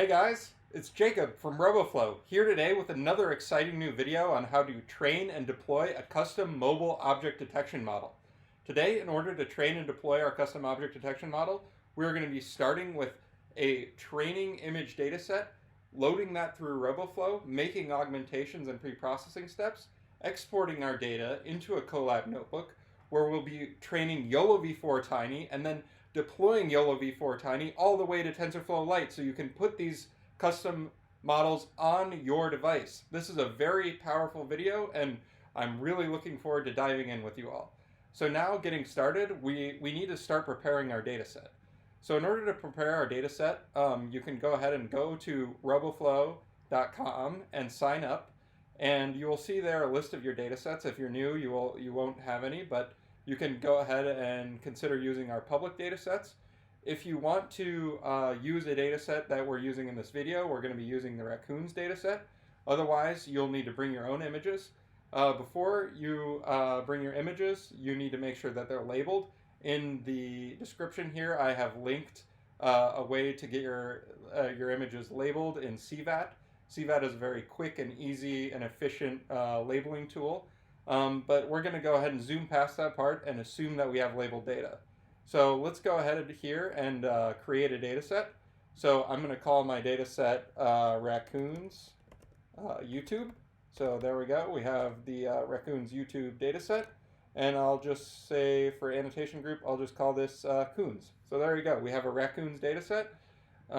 guys, it's Jacob from RoboFlow, here today with another exciting new video on how to train and deploy a custom mobile object detection model. Today, in order to train and deploy our custom object detection model, we're going to be starting with a training image dataset, loading that through RoboFlow, making augmentations and pre-processing steps, exporting our data into a Collab Notebook, where we'll be training YOLOv4 Tiny, and then deploying YOLOv4 Tiny all the way to TensorFlow Lite so you can put these custom models on your device. This is a very powerful video, and I'm really looking forward to diving in with you all. So now, getting started, we need to start preparing our data set. So in order to prepare our data set, you can go ahead and go to roboflow.com and sign up, and you will see there a list of your data sets. If you're new, you won't have any, but you can go ahead and consider using our public data sets. If you want to use a data set that we're using in this video, we're going to be using the Raccoon's data set. Otherwise, you'll need to bring your own images. Before you bring your images, you need to make sure that they're labeled. In the description here, I have linked a way to get your images labeled in CVAT. CVAT is a very quick and easy and efficient labeling tool. But we're going to go ahead and zoom past that part and assume that we have labeled data. So let's go ahead here and create a data set. So I'm going to call my data set Raccoon's YouTube. So there we go. We have the Raccoon's YouTube data set. And I'll just say for annotation group, I'll just call this Coons. So there you go. We have a Raccoon's data set. Go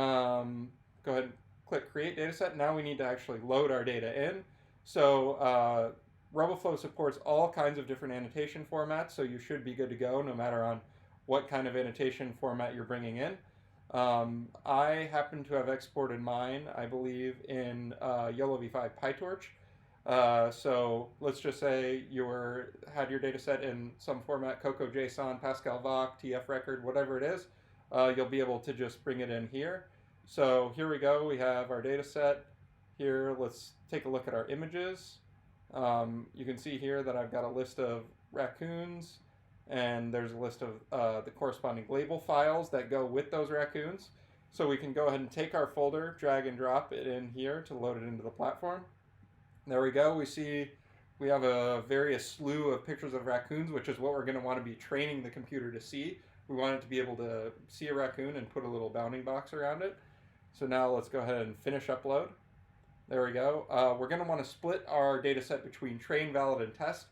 ahead and click Create Dataset. Now we need to actually load our data in. So RoboFlow supports all kinds of different annotation formats, so you should be good to go no matter on what kind of annotation format you're bringing in. I happen to have exported mine, I believe, in YOLOv5 PyTorch. So let's just say you had your data set in some format, Coco JSON, Pascal Voc, TF Record, whatever it is. You'll be able to just bring it in here. So here we go. We have our data set here. Let's take a look at our images. You can see here that I've got a list of raccoons, and there's a list of the corresponding label files that go with those raccoons. So we can go ahead and take our folder, drag and drop it in here to load it into the platform. There we go. We see we have a various slew of pictures of raccoons, which is what we're going to want to be training the computer to see. We want it to be able to see a raccoon and put a little bounding box around it. So now let's go ahead and finish upload. There we go. We're going to want to split our data set between train, valid, and test.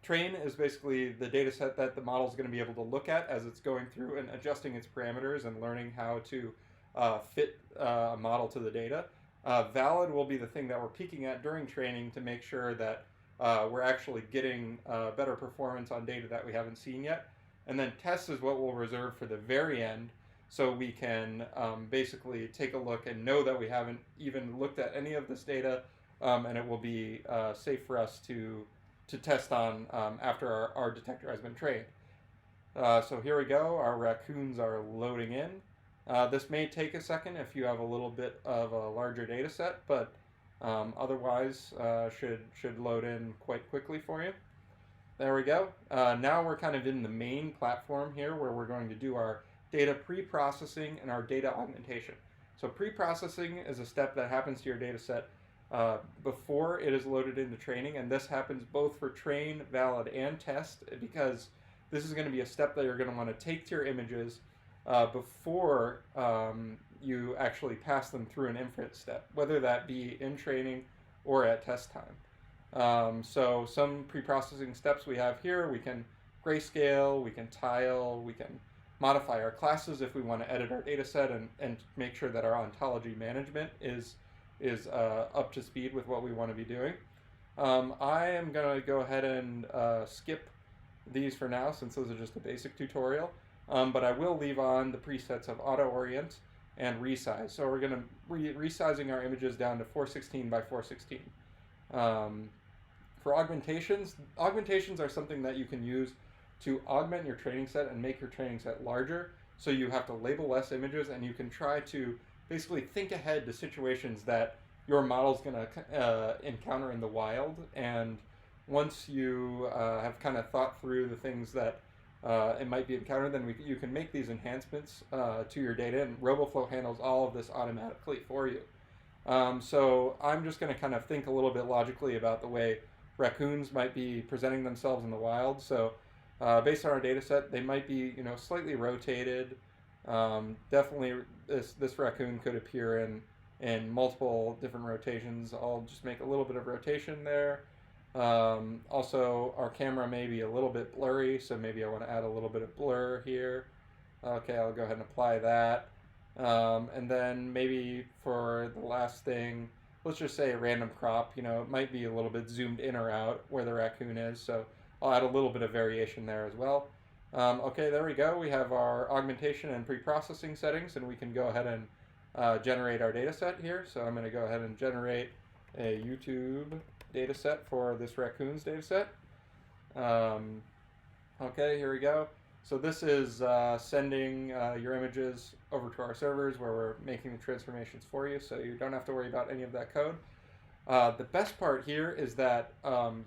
Train is basically the data set that the model is going to be able to look at as it's going through and adjusting its parameters and learning how to fit a model to the data. Valid will be the thing that we're peeking at during training to make sure that we're actually getting better performance on data that we haven't seen yet. And then test is what we'll reserve for the very end, so we can basically take a look and know that we haven't even looked at any of this data, and it will be safe for us to test on after our detector has been trained. So here we go. Our raccoons are loading in. This may take a second if you have a little bit of a larger data set, but otherwise should load in quite quickly for you. There we go. Now we're kind of in the main platform here where we're going to do our data pre-processing and our data augmentation. So pre-processing is a step that happens to your data set before it is loaded into training, and this happens both for train, valid, and test, because this is going to be a step that you're going to want to take to your images before you actually pass them through an inference step, whether that be in training or at test time. So some pre-processing steps we have here: we can grayscale, we can tile, we can modify our classes if we want to edit our data set and make sure that our ontology management is up to speed with what we want to be doing. I am going to go ahead and skip these for now, since those are just a basic tutorial. But I will leave on the presets of auto orient and resize. So we're going to resizing our images down to 416 by 416. For augmentations are something that you can use to augment your training set and make your training set larger, so you have to label less images, and you can try to basically think ahead to situations that your model's going to encounter in the wild. And once you have kind of thought through the things that it might be encountered, then you can make these enhancements to your data, and RoboFlow handles all of this automatically for you. So I'm just going to kind of think a little bit logically about the way raccoons might be presenting themselves in the wild. So based on our data set, they might be slightly rotated. Definitely this raccoon could appear in multiple different rotations. I'll just make a little bit of rotation there. Also, our camera may be a little bit blurry, so maybe I want to add a little bit of blur here. Okay, I'll go ahead and apply that. And then maybe for the last thing, let's just say a random crop. It might be a little bit zoomed in or out where the raccoon is, so I'll add a little bit of variation there as well. Okay, there we go. We have our augmentation and preprocessing settings, and we can go ahead and generate our data set here. So I'm going to go ahead and generate a YouTube data set for this raccoon's data set. Okay, here we go. So this is sending your images over to our servers where we're making the transformations for you, so you don't have to worry about any of that code. The best part here is that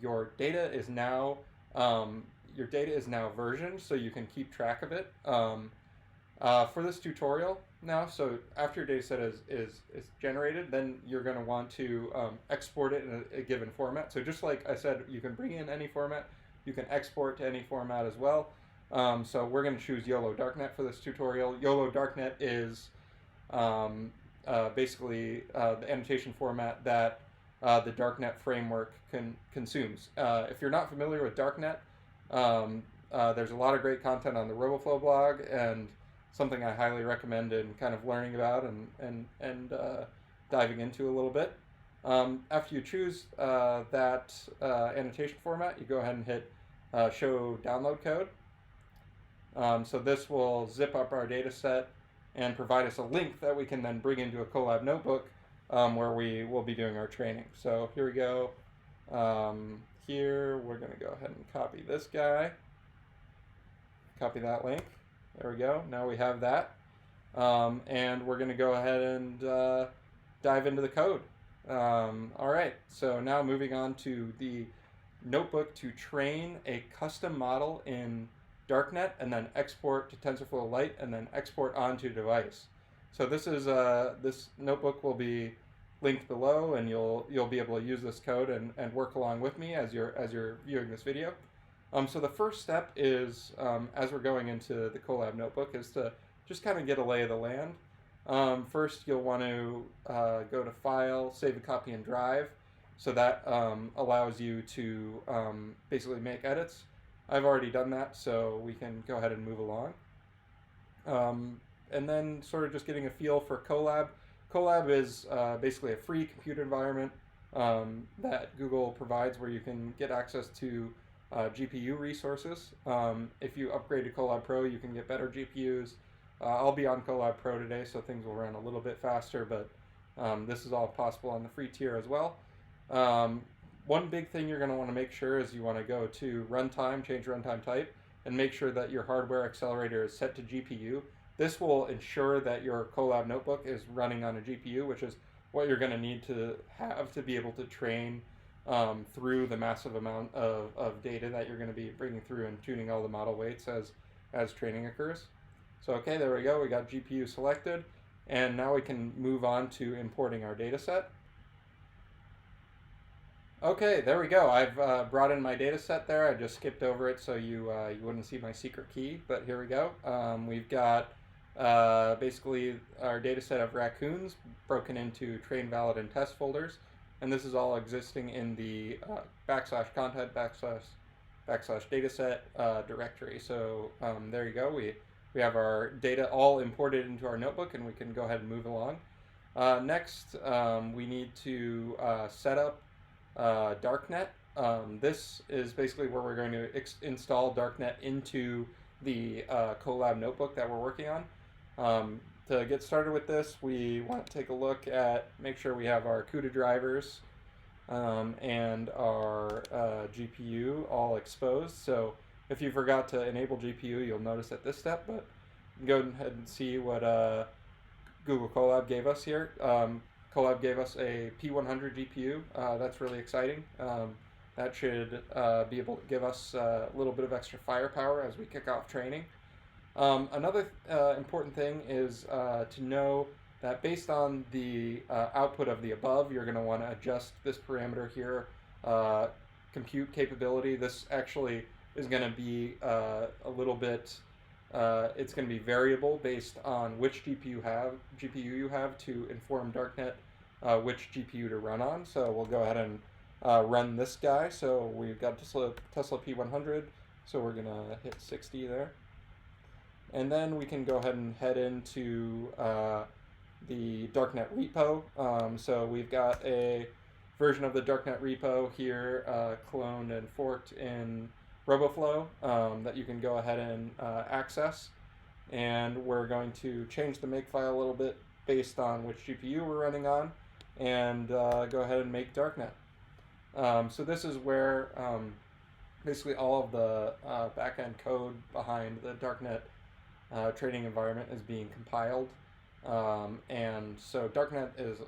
your data is now versioned, so you can keep track of it. For this tutorial now, so after your data set is generated, then you're going to want to export it in a given format. So just like I said, you can bring in any format, you can export to any format as well. So we're going to choose YOLO Darknet for this tutorial. YOLO Darknet is basically the annotation format that the Darknet framework consumes. If you're not familiar with Darknet, there's a lot of great content on the RoboFlow blog, and something I highly recommend in kind of learning about and diving into a little bit. After you choose that annotation format, you go ahead and hit show download code. So this will zip up our data set and provide us a link that we can then bring into a Collab Notebook where we will be doing our training. So here we go. Here we're going to go ahead and copy this guy. Copy that link. There we go. Now we have that. And we're going to go ahead and dive into the code. All right. So now moving on to the notebook to train a custom model in Darknet and then export to TensorFlow Lite and then export onto device. So this is this notebook will be linked below, and you'll be able to use this code and work along with me as you're viewing this video. So the first step is as we're going into the Collab Notebook is to just kind of get a lay of the land. First, you'll want to go to File, Save a Copy, and Drive. So that allows you to basically make edits. I've already done that, so we can go ahead and move along. And then sort of just getting a feel for Colab. Colab is basically a free compute environment that Google provides where you can get access to GPU resources. If you upgrade to Colab Pro, you can get better GPUs. I'll be on Colab Pro today, so things will run a little bit faster, but this is all possible on the free tier as well. One big thing you're going to want to make sure is you want to go to Runtime, change Runtime type, and make sure that your hardware accelerator is set to GPU. This will ensure that your Collab Notebook is running on a GPU, which is what you're going to need to have to be able to train through the massive amount of data that you're going to be bringing through and tuning all the model weights as training occurs. So okay, there we go. We got GPU selected, and now we can move on to importing our data set. Okay, there we go. I've brought in my data set there. I just skipped over it so you wouldn't see my secret key, but here we go. We've got basically our data set of raccoons broken into train, valid, and test folders, and this is all existing in the /content /dataset directory. So there you go. We have our data all imported into our notebook, and we can go ahead and move along. Next, we need to set up Darknet. This is basically where we're going to install Darknet into the Collab Notebook that we're working on. To get started with this, we want to take a look at, make sure we have our CUDA drivers and our GPU all exposed. So if you forgot to enable GPU, you'll notice at this step, but go ahead and see what Google Colab gave us here. Colab gave us a P100 GPU. That's really exciting. That should be able to give us a little bit of extra firepower as we kick off training. Another important thing is to know that based on the output of the above, you're going to want to adjust this parameter here, compute capability. This actually is going to be a little bit, it's going to be variable based on which GPU you have to inform Darknet which GPU to run on. So we'll go ahead and run this guy. So we've got Tesla P100, so we're going to hit 60 there. And then we can go ahead and head into the Darknet repo. So we've got a version of the Darknet repo here, cloned and forked in RoboFlow that you can go ahead and access. And we're going to change the makefile a little bit based on which GPU we're running on, and go ahead and make Darknet. So this is where basically all of the backend code behind the Darknet training environment is being compiled. And so Darknet is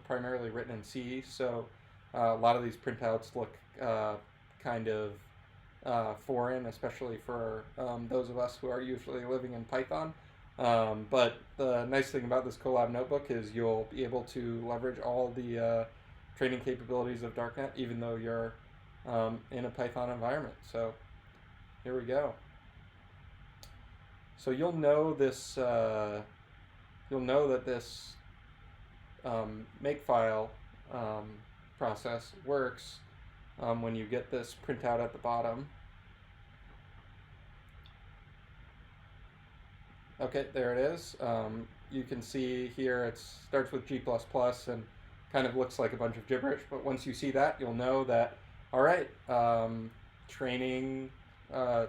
primarily written in C, so a lot of these printouts look kind of foreign, especially for those of us who are usually living in Python. But the nice thing about this Collab Notebook is you'll be able to leverage all the training capabilities of Darknet, even though you're in a Python environment. So here we go. So you'll know this. You'll know that this makefile process works when you get this printout at the bottom. Okay, there it is. You can see here it starts with G++ and kind of looks like a bunch of gibberish, but once you see that, you'll know that, all right, training all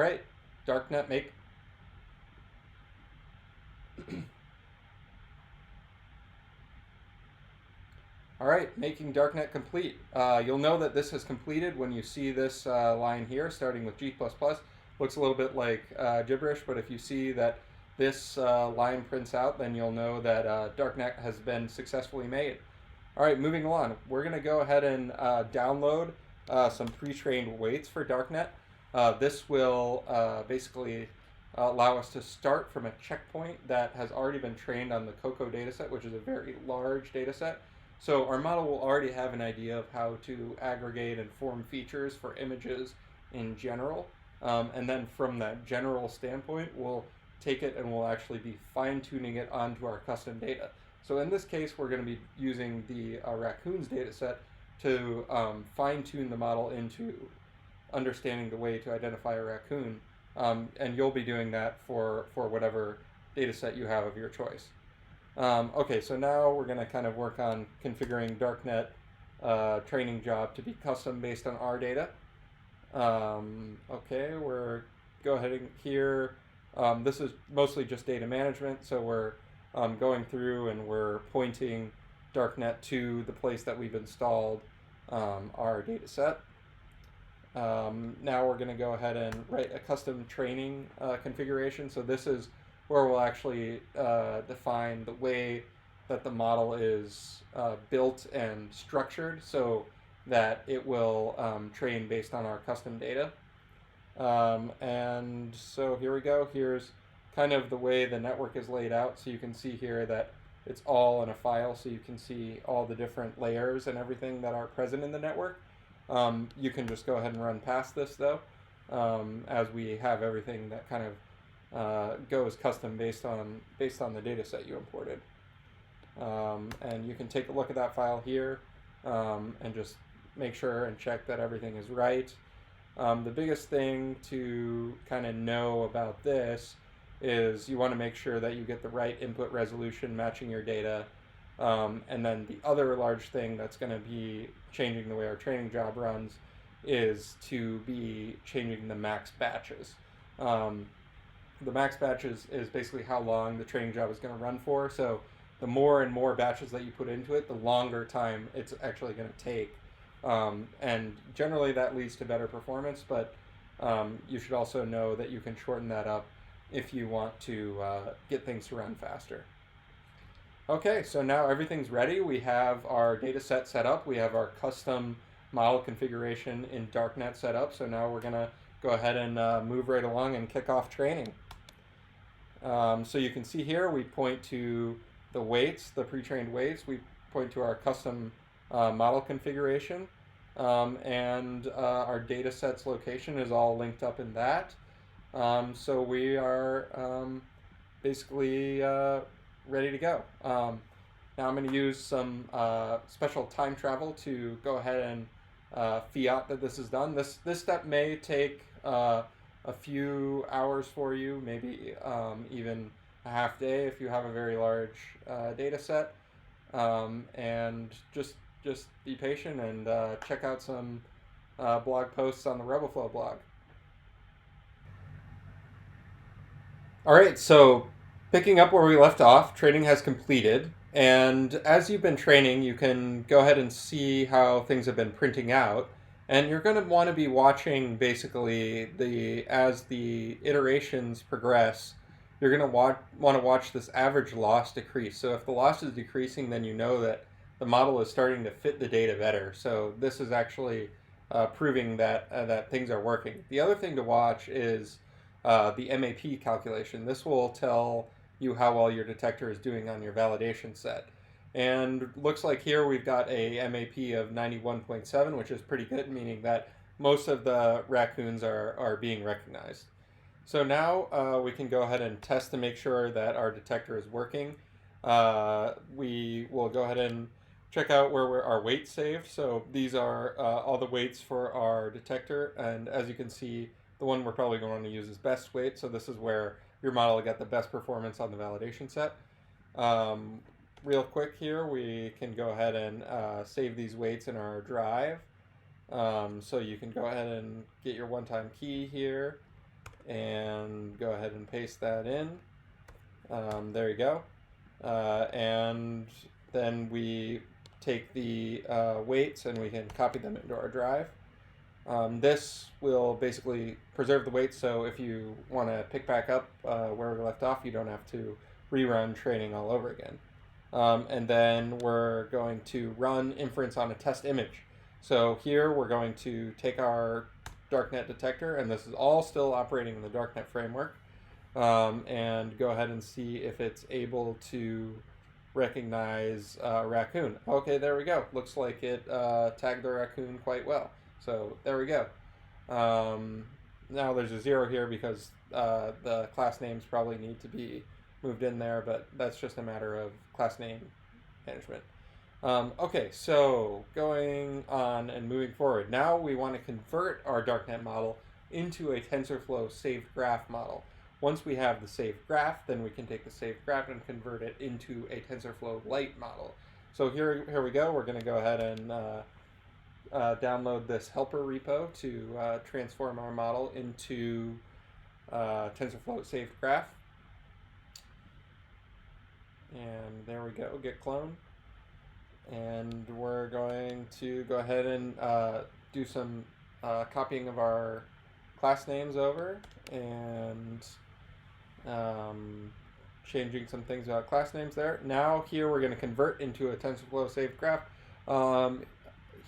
right, Darknet make. All right, making Darknet complete. You'll know that this is completed when you see this line here, starting with G++. Looks a little bit like gibberish, but if you see that this line prints out, then you'll know that Darknet has been successfully made. All right, moving along. We're going to go ahead and download some pre-trained weights for Darknet. This will basically allow us to start from a checkpoint that has already been trained on the COCO dataset, which is a very large dataset. So our model will already have an idea of how to aggregate and form features for images in general. And then from that general standpoint, we'll take it and we'll actually be fine-tuning it onto our custom data. So in this case, we're going to be using the Raccoon's dataset to fine-tune the model into understanding the way to identify a raccoon, and you'll be doing that for whatever data set you have of your choice. Okay, so now we're going to kind of work on configuring Darknet training job to be custom based on our data. Okay, we're go ahead and here. This is mostly just data management, so we're going through and we're pointing Darknet to the place that we've installed our data set. Now we're going to go ahead and write a custom training configuration. So this is where we'll actually define the way that the model is built and structured so that it will train based on our custom data. And so here we go. Here's kind of the way the network is laid out. So you can see here that it's all in a file, so you can see all the different layers and everything that are present in the network. You can just go ahead and run past this though, as we have everything that kind of goes custom based on the data set you imported. And you can take a look at that file here and just make sure and check that everything is right. The biggest thing to kind of know about this is you want to make sure that you get the right input resolution matching your data. And then the other large thing that's going to be changing the way our training job runs is to be changing the max batches. The max batches is basically how long the training job is going to run for. So the more and more batches that you put into it, the longer time it's actually going to take. And generally that leads to better performance, but You should also know that you can shorten that up if you want to get things to run faster. Okay, so now everything's ready. We have our data set up. We have our custom model configuration in Darknet Setup. So now we're going to go ahead and move right along and kick off training. So you can see here we point to the weights, the pre-trained weights. We point to our custom model configuration. And our data set's location is all linked up in that. So we are basically ready to go. Now I'm going to use some special time travel to go ahead and fiat that this is done. This step may take a few hours for you, maybe even a half day if you have a very large data set. And just be patient and check out some blog posts on the RoboFlow blog. All right, so picking up where we left off, training has completed. And as you've been training, you can go ahead and see how things have been printing out. And you're going to want to be watching basically as the iterations progress, you're going to want to watch this average loss decrease. So if the loss is decreasing, then you know that the model is starting to fit the data better. So this is actually proving that things are working. The other thing to watch is the MAP calculation. This will tell you how well your detector is doing on your validation set. And looks like here we've got a MAP of 91.7, which is pretty good, meaning that most of the raccoons are being recognized. So now we can go ahead and test to make sure that our detector is working. We will go ahead and check out where our weights saved. So these are all the weights for our detector. And as you can see, the one we're probably going to use is best weight. So this is where your model will get the best performance on the validation set. Real quick here, we can go ahead and save these weights in our drive. So you can go ahead and get your one-time key here and go ahead and paste that in. There you go. And then we take the weights and we can copy them into our drive. This will basically preserve the weights, so if you want to pick back up where we left off, you don't have to rerun training all over again. And then we're going to run inference on a test image. So here we're going to take our Darknet detector, and this is all still operating in the Darknet framework, and go ahead and see if it's able to recognize Raccoon. Okay, there we go. Looks like it tagged the Raccoon quite well. So there we go. Now there's a 0 here because the class names probably need to be moved in there, but that's just a matter of class name management. Okay, so going on and moving forward. Now we want to convert our Darknet model into a TensorFlow saved graph model. Once we have the saved graph, then we can take the saved graph and convert it into a TensorFlow Lite model. So here we go. We're going to go ahead and download this helper repo to transform our model into TensorFlow saved graph. And there we go, git clone. And we're going to go ahead and do some copying of our class names over and changing some things about class names there. Now here we're going to convert into a TensorFlow saved graph.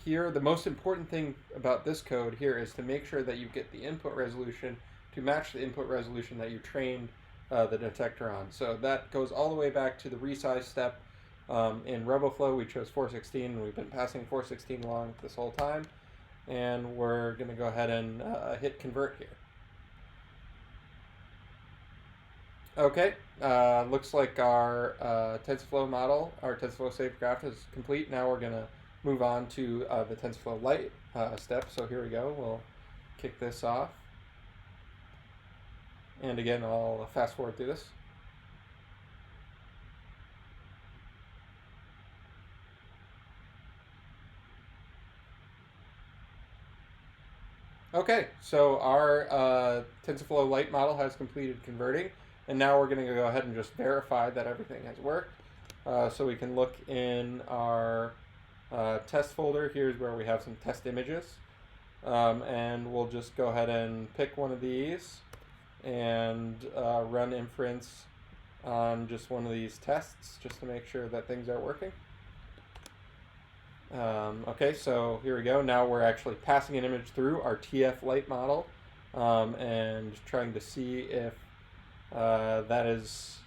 Here, the most important thing about this code here is to make sure that you get the input resolution to match the input resolution that you trained the detector on. So that goes all the way back to the resize step. In RoboFlow, we chose 416, and we've been passing 416 along this whole time. And we're going to go ahead and hit convert here. Okay, looks like our TensorFlow model, our TensorFlow saved graph is complete. Now we're going to move on to the TensorFlow Lite step. So here we go. We'll kick this off. And again, I'll fast forward through this. Okay, so our TensorFlow Lite model has completed converting, and now we're going to go ahead and just verify that everything has worked. So we can look in our test folder. Here's where we have some test images. And we'll just go ahead and pick one of these and run inference on just one of these tests just to make sure that things are working. Okay, so here we go. Now we're actually passing an image through our TFLite model and trying to see if that is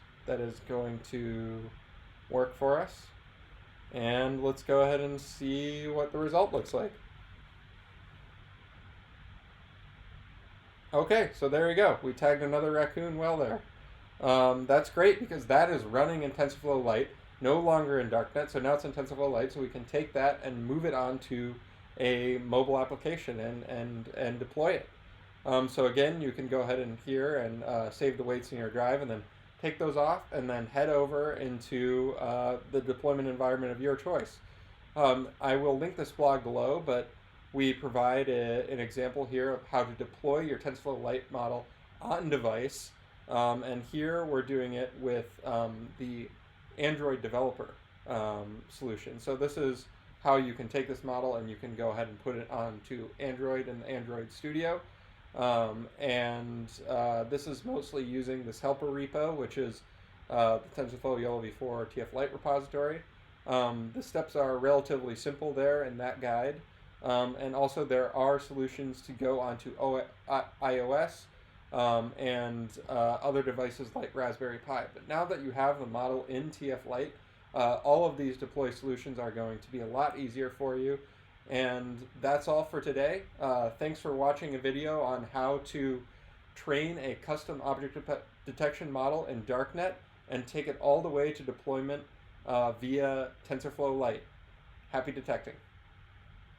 going to work for us. And let's go ahead and see what the result looks like. Okay, so there you go. We tagged another Raccoon well there. That's great because that is running in TensorFlow Lite, no longer in Darknet. So now it's in TensorFlow Lite, so we can take that and move it onto a mobile application and deploy it. So again, you can go ahead and here and save the weights in your drive and then take those off and then head over into the deployment environment of your choice. I will link this blog below, but we provide an example here of how to deploy your TensorFlow Lite model on device. And here we're doing it with the Android developer solution. So this is how you can take this model and you can go ahead and put it onto Android and the Android Studio. This is mostly using this helper repo, which is the TensorFlow YOLOv4 TFLite repository. The steps are relatively simple there in that guide. And also there are solutions to go onto iOS and other devices like Raspberry Pi. But now that you have the model in TFLite, all of these deploy solutions are going to be a lot easier for you. And that's all for today. Thanks for watching a video on how to train a custom object detection model in Darknet and take it all the way to deployment via TensorFlow Lite. Happy detecting.